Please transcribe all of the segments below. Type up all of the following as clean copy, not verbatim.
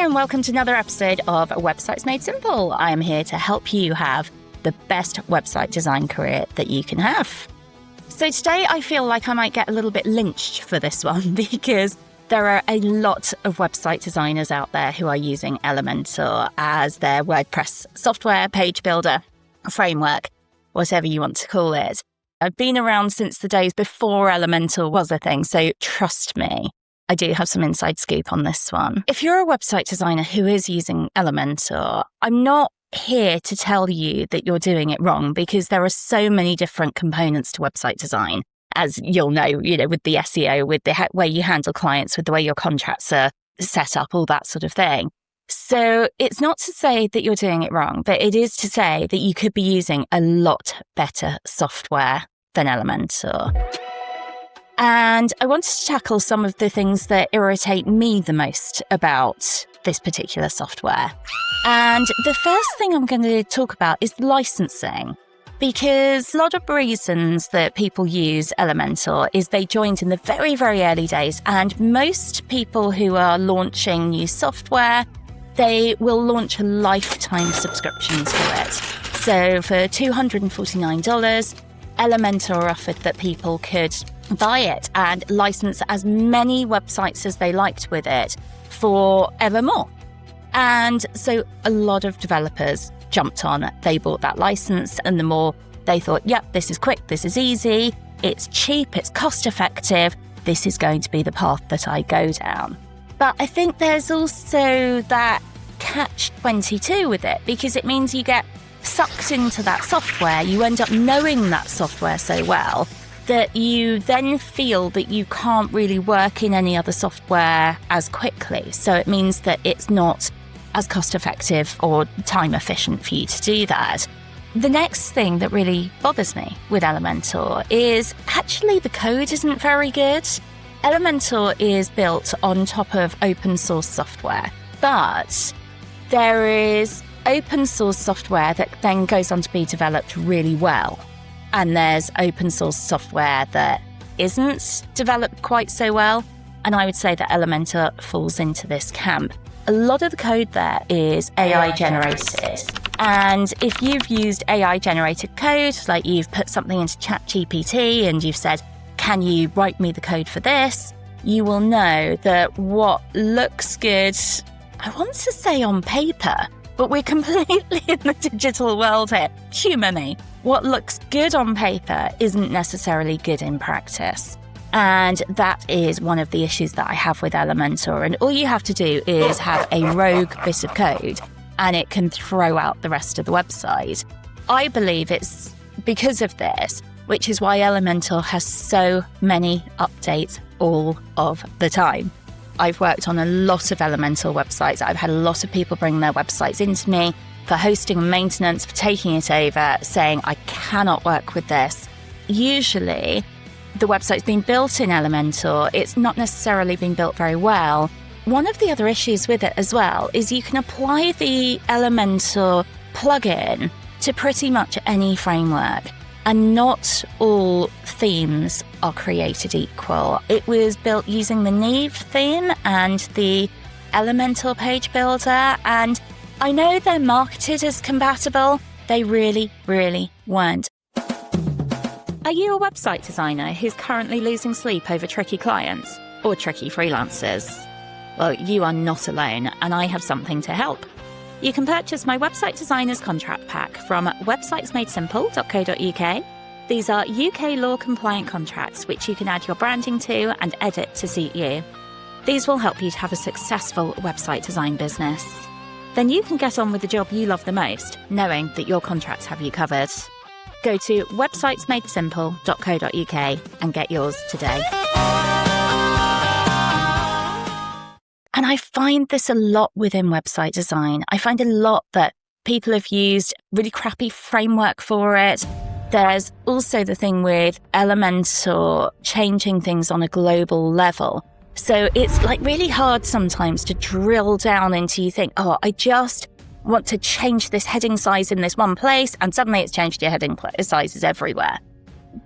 and welcome to another episode of Websites Made Simple. I am here to help you have the best website design career that you can have. So today I feel like I might get a little bit lynched for this one because there are a lot of website designers out there who are using Elementor as their WordPress software, page builder, framework, whatever you want to call it. I've been around since the days before Elementor was a thing, so trust me, I do have some inside scoop on this one. If you're a website designer who is using Elementor, I'm not here to tell you that you're doing it wrong because there are so many different components to website design. As you'll know, with the SEO, with the way you handle clients, with the way your contracts are set up, all that sort of thing. So it's not to say that you're doing it wrong, but it is to say that you could be using a lot better software than Elementor. And I wanted to tackle some of the things that irritate me the most about this particular software. And the first thing I'm going to talk about is licensing, because a lot of reasons that people use Elementor is they joined in the very, very early days. And most people who are launching new software, they will launch a lifetime subscription to it. So for $249, Elementor offered that people could buy it and license as many websites as they liked with it forevermore. And so a lot of developers jumped on it. They bought that license, and the more they thought, yep, this is quick, this is easy, it's cheap, it's cost effective, this is going to be the path that I go down. But I think there's also that catch-22 with it, because it means you get sucked into that software, you end up knowing that software so well that you then feel that you can't really work in any other software as quickly. So it means that it's not as cost effective or time efficient for you to do that. The next thing that really bothers me with Elementor is actually the code isn't very good. Elementor is built on top of open source software, but there is open source software that then goes on to be developed really well. And there's open source software that isn't developed quite so well. And I would say that Elementor falls into this camp. A lot of the code there is AI generated. And if you've used AI generated code, like you've put something into ChatGPT and you've said, can you write me the code for this? You will know that what looks good, I want to say on paper, but we're completely in the digital world here. Humour me. What looks good on paper isn't necessarily good in practice. And that is one of the issues that I have with Elementor. And all you have to do is have a rogue bit of code and it can throw out the rest of the website. I believe it's because of this, which is why Elementor has so many updates all of the time. I've worked on a lot of Elementor websites. I've had a lot of people bring their websites into me for hosting and maintenance, for taking it over, saying, I cannot work with this. Usually, the website's been built in Elementor. It's not necessarily been built very well. One of the other issues with it as well is you can apply the Elementor plugin to pretty much any framework. And not all themes are created equal. It was built using the Neve theme and the Elementor page builder, and I know they're marketed as compatible. They really, really weren't. Are you a website designer who's currently losing sleep over tricky clients or tricky freelancers? Well, you are not alone, and I have something to help. You can purchase my Website Designer's Contract Pack from websitesmadesimple.co.uk. These are UK law compliant contracts which you can add your branding to and edit to suit you. These will help you to have a successful website design business. Then you can get on with the job you love the most, knowing that your contracts have you covered. Go to websitesmadesimple.co.uk and get yours today. And I find this a lot within website design. I find a lot that people have used really crappy framework for it. There's also the thing with Elementor changing things on a global level. So it's like really hard sometimes to drill down into you think, oh, I just want to change this heading size in this one place, and suddenly it's changed your heading sizes everywhere.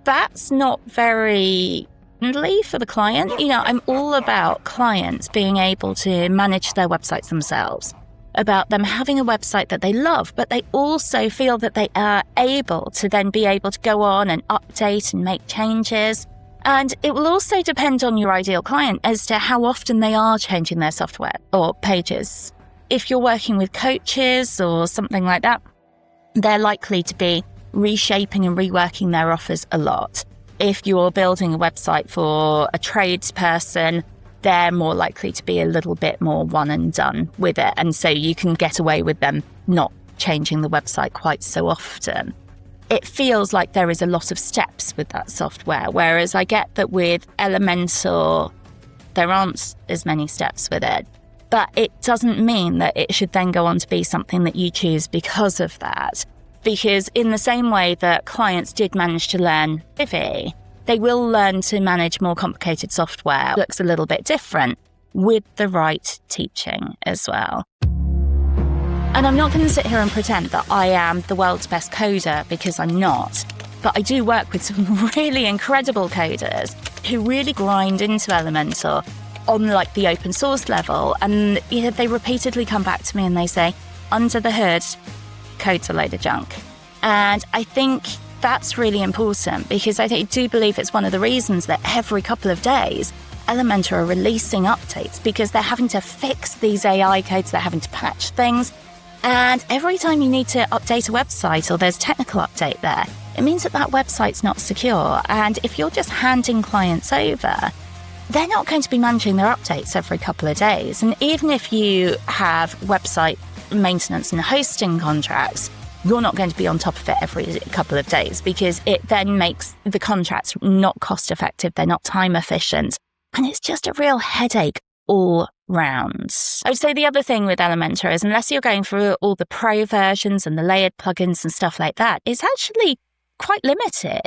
That's not very friendly for the client. I'm all about clients being able to manage their websites themselves, about them having a website that they love, but they also feel that they are able to then be able to go on and update and make changes. And it will also depend on your ideal client as to how often they are changing their software or pages. If you're working with coaches or something like that, they're likely to be reshaping and reworking their offers a lot. If you're building a website for a tradesperson, they're more likely to be a little bit more one and done with it. And so you can get away with them not changing the website quite so often. It feels like there is a lot of steps with that software, whereas I get that with Elementor, there aren't as many steps with it. But it doesn't mean that it should then go on to be something that you choose because of that. Because in the same way that clients did manage to learn Divi, they will learn to manage more complicated software. It looks a little bit different with the right teaching as well. And I'm not going to sit here and pretend that I am the world's best coder, because I'm not. But I do work with some really incredible coders who really grind into Elementor on like the open source level. And they repeatedly come back to me and they say, under the hood, code's a load of junk. And I think that's really important, because I do believe it's one of the reasons that every couple of days Elementor are releasing updates, because they're having to fix these AI codes, they're having to patch things. And every time you need to update a website or there's a technical update there, it means that that website's not secure. And if you're just handing clients over, they're not going to be managing their updates every couple of days. And even if you have website maintenance and hosting contracts, you're not going to be on top of it every couple of days, because it then makes the contracts not cost effective, they're not time efficient, and it's just a real headache all round. I would say the other thing with Elementor is, unless you're going through all the pro versions and the layered plugins and stuff like that, it's actually quite limited.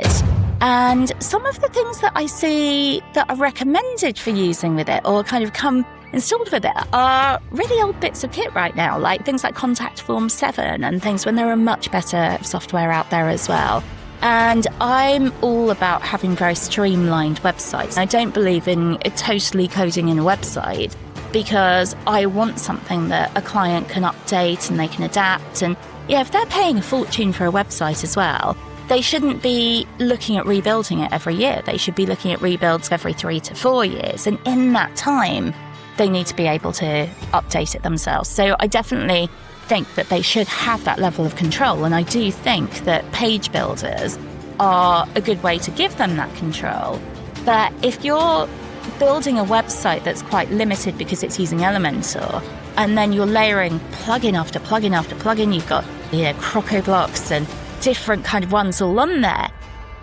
And some of the things that I see that are recommended for using with it or kind of come installed with it are really old bits of kit right now, like things like Contact Form 7 and things, when there are much better software out there as well. And I'm all about having very streamlined websites. I don't believe in totally coding in a website, because I want something that a client can update and they can adapt. And if they're paying a fortune for a website as well, they shouldn't be looking at rebuilding it every year. They should be looking at rebuilds every 3 to 4 years. And in that time, they need to be able to update it themselves. So I definitely think that they should have that level of control. And I do think that page builders are a good way to give them that control. But if you're building a website that's quite limited because it's using Elementor, and then you're layering plugin after plugin after plugin, you've got Crocoblocks and different kind of ones all on there,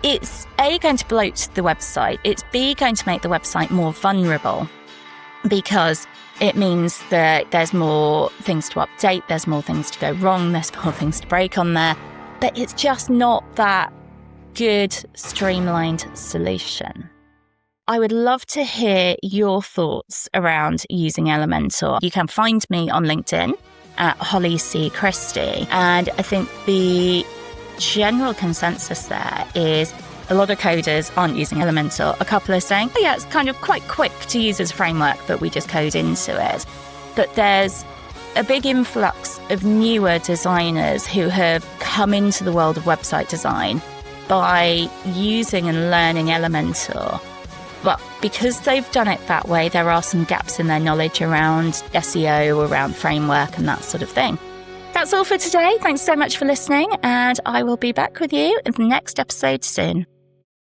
it's A, going to bloat the website, it's B, going to make the website more vulnerable, because it means that there's more things to update, there's more things to go wrong, there's more things to break on there, but it's just not that good streamlined solution. I would love to hear your thoughts around using Elementor. You can find me on LinkedIn at Holly C. Christie, and I think the general consensus there is a lot of coders aren't using Elementor. A couple are saying, oh yeah, it's kind of quite quick to use as a framework, but we just code into it. But there's a big influx of newer designers who have come into the world of website design by using and learning Elementor. But because they've done it that way, there are some gaps in their knowledge around SEO, around framework and that sort of thing. That's all for today. Thanks so much for listening, and I will be back with you in the next episode soon.